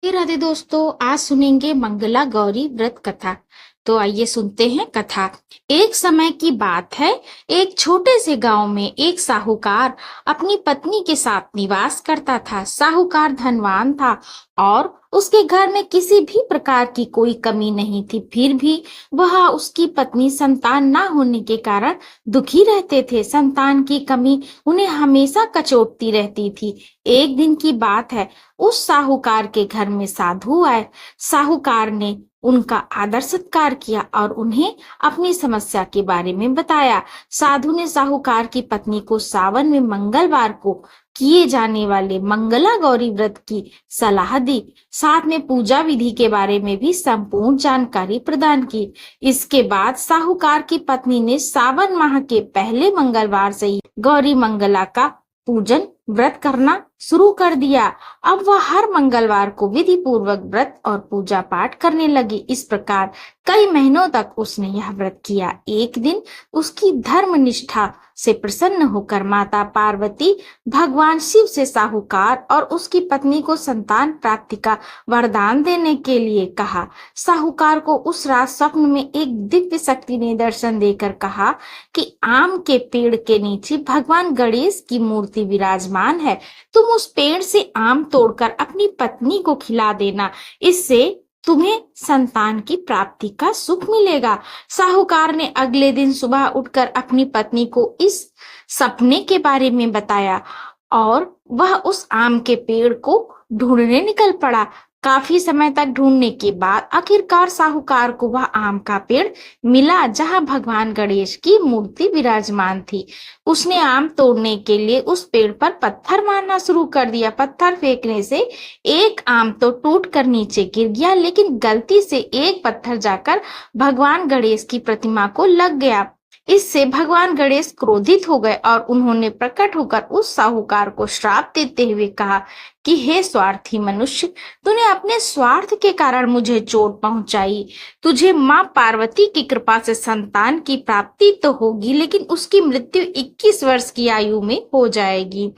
राधे राधे दोस्तों, आज सुनेंगे मंगला गौरी व्रत कथा। तो आइए सुनते हैं कथा। एक समय की बात है। एक छोटे से गांव में एक साहूकार अपनी पत्नी के साथ निवास करता था। साहूकार धनवान था और उसके घर में किसी भी प्रकार की कोई कमी नहीं थी। फिर भी वह उसकी पत्नी संतान ना होने के कारण दुखी रहते थे। संतान की कमी उन्हें हमेशा कचोटती रहती थी। एक दिन की बात है, उस साहूकार के घर में साधु आए। साहूकार ने उनका आदर सत्कार किया और उन्हें अपनी समस्या के बारे में बताया। साधु ने साहूकार की पत्नी को सावन में मंगलवार को किए जाने वाले मंगला गौरी व्रत की सलाह दी। साथ में पूजा विधि के बारे में भी संपूर्ण जानकारी प्रदान की। इसके बाद साहूकार की पत्नी ने सावन माह के पहले मंगलवार से ही गौरी मंगला का पूजन व्रत करना शुरू कर दिया। अब वह हर मंगलवार को विधि पूर्वक व्रत और पूजा पाठ करने लगी। इस प्रकार कई महीनों तक उसने यह व्रत किया। एक दिन उसकी धर्म निष्ठा से प्रसन्न होकर माता पार्वती भगवान शिव से साहूकार और उसकी पत्नी को संतान प्राप्ति का वरदान देने के लिए कहा। साहूकार को उस रात स्वप्न में एक दिव्य शक्ति ने दर्शन देकर कहा कि आम के पेड़ के नीचे भगवान गणेश की मूर्ति विराजमान है। तुम उस पेड़ से आम तोड़कर अपनी पत्नी को खिला देना, इससे तुम्हें संतान की प्राप्ति का सुख मिलेगा। साहूकार ने अगले दिन सुबह उठकर अपनी पत्नी को इस सपने के बारे में बताया और वह उस आम के पेड़ को ढूंढने निकल पड़ा। काफी समय तक ढूंढने के बाद आखिरकार साहूकार को वह आम का पेड़ मिला जहां भगवान गणेश की मूर्ति विराजमान थी। उसने आम तोड़ने के लिए उस पेड़ पर पत्थर मारना शुरू कर दिया। पत्थर फेंकने से एक आम तो टूटकर नीचे गिर गया, लेकिन गलती से एक पत्थर जाकर भगवान गणेश की प्रतिमा को लग गया। इससे भगवान गणेश क्रोधित हो गए और उन्होंने प्रकट होकर उस साहूकार को श्राप देते हुए कहा कि हे स्वार्थी मनुष्य, तूने अपने स्वार्थ के कारण मुझे चोट पहुंचाई। तुझे मां पार्वती की कृपा से संतान की प्राप्ति तो होगी, लेकिन उसकी मृत्यु 21 वर्ष की आयु में हो जाएगी।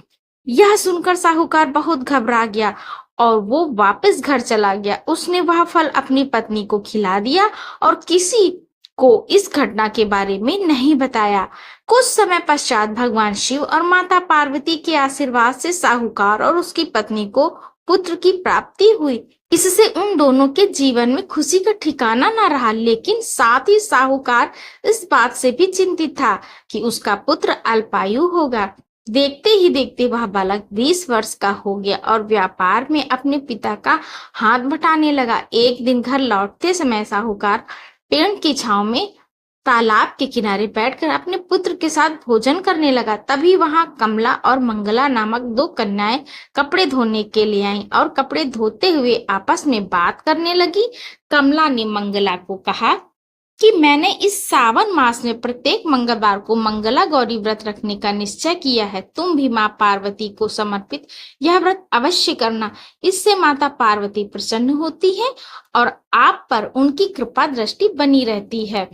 यह सुनकर साहूकार बहुत घबरा गया और वो वापस घर चला गया। उसने वह फल अपनी पत्नी को खिला दिया और किसी को इस घटना के बारे में नहीं बताया। कुछ समय पश्चात भगवान शिव और माता पार्वती के आशीर्वाद से साहूकार और उसकी पत्नी को पुत्र की प्राप्ति हुई। इससे उन दोनों के जीवन में खुशी का ठिकाना न रहा, लेकिन साथ ही साहूकार इस बात से भी चिंतित था कि उसका पुत्र अल्पायु होगा। देखते ही देखते वह बालक 20 वर्ष का हो गया और व्यापार में अपने पिता का हाथ बटाने लगा। एक दिन घर लौटते समय साहूकार पेड़ की छांव में तालाब के किनारे बैठकर अपने पुत्र के साथ भोजन करने लगा। तभी वहां कमला और मंगला नामक 2 कन्याएं कपड़े धोने के लिए आईं और कपड़े धोते हुए आपस में बात करने लगी। कमला ने मंगला को कहा कि मैंने इस सावन मास में प्रत्येक मंगलवार को मंगला गौरी व्रत रखने का निश्चय किया है। तुम भी माँ पार्वती को समर्पित यह व्रत अवश्य करना। इससे माता पार्वती प्रसन्न होती है और आप पर उनकी कृपा दृष्टि बनी रहती है।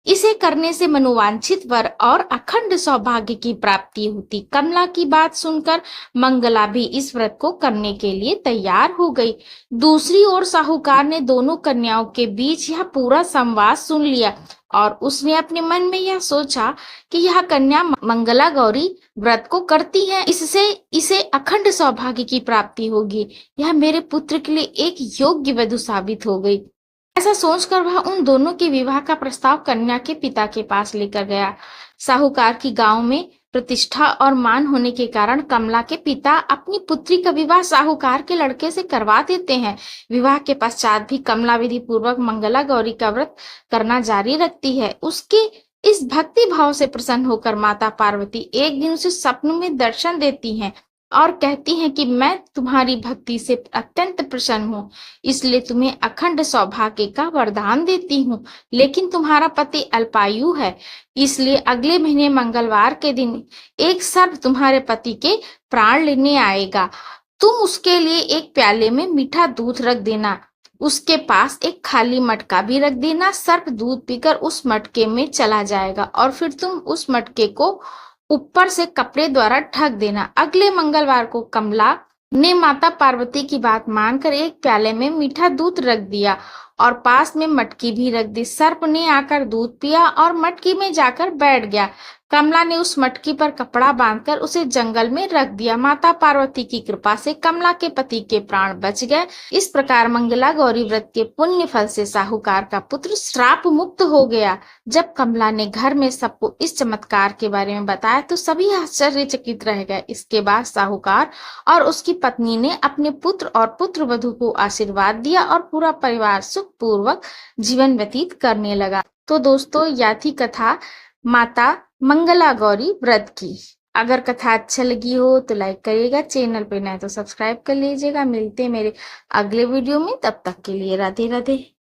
इसे करने से मनोवांछित वर और अखंड सौभाग्य की प्राप्ति होती। कमला की बात सुनकर मंगला भी इस व्रत को करने के लिए तैयार हो गई। दूसरी ओर साहूकार ने दोनों कन्याओं के बीच यह पूरा संवाद सुन लिया और उसने अपने मन में यह सोचा कि यह कन्या मंगला गौरी व्रत को करती है, इससे इसे अखंड सौभाग्य की प्राप्ति होगी। यह मेरे पुत्र के लिए एक योग्य वधू साबित हो गई। ऐसा सोचकर वह उन दोनों के विवाह का प्रस्ताव कन्या के पिता के पास लेकर गया। साहूकार की गांव में प्रतिष्ठा और मान होने के कारण कमला के पिता अपनी पुत्री का विवाह साहूकार के लड़के से करवा देते हैं। विवाह के पश्चात भी कमला विधि पूर्वक मंगला गौरी का व्रत करना जारी रखती है। उसके इस भक्ति भाव से प्रसन्न होकर माता पार्वती एक दिन उसे स्वप्न में दर्शन देती हैं और कहती हैं कि मैं तुम्हारी भक्ति से अत्यंत प्रसन्न हूँ, इसलिए तुम्हें अखंड सौभाग्य का वरदान देती हूँ। लेकिन तुम्हारा पति अल्पायु है, इसलिए अगले महीने मंगलवार के दिन एक सर्प तुम्हारे पति के प्राण लेने आएगा। तुम उसके लिए एक प्याले में मीठा दूध रख देना, उसके पास एक खाली मटका भी रख देना। सर्प दूध पीकर उस मटके में चला जाएगा और फिर तुम उस मटके को ऊपर से कपड़े द्वारा ढक देना। अगले मंगलवार को कमला ने माता पार्वती की बात मानकर एक प्याले में मीठा दूध रख दिया और पास में मटकी भी रख दी। सर्प ने आकर दूध पिया और मटकी में जाकर बैठ गया। कमला ने उस मटकी पर कपड़ा बांधकर उसे जंगल में रख दिया। माता पार्वती की कृपा से कमला के पति के प्राण बच गए। इस प्रकार मंगला गौरी व्रत के पुण्य फल से साहूकार का पुत्र श्राप मुक्त हो गया। जब कमला ने घर में सबको इस चमत्कार के बारे में बताया तो सभी आश्चर्यचकित रह गए। इसके बाद साहूकार और उसकी पत्नी ने अपने पुत्र और पुत्रवधू को आशीर्वाद दिया और पूरा परिवार सुखपूर्वक जीवन व्यतीत करने लगा। तो दोस्तों, यह थी कथा माता मंगला गौरी व्रत की। अगर कथा अच्छा लगी हो तो लाइक करिएगा, चैनल पे नए तो सब्सक्राइब कर लीजिएगा। मिलते हैं मेरे अगले वीडियो में, तब तक के लिए राधे राधे।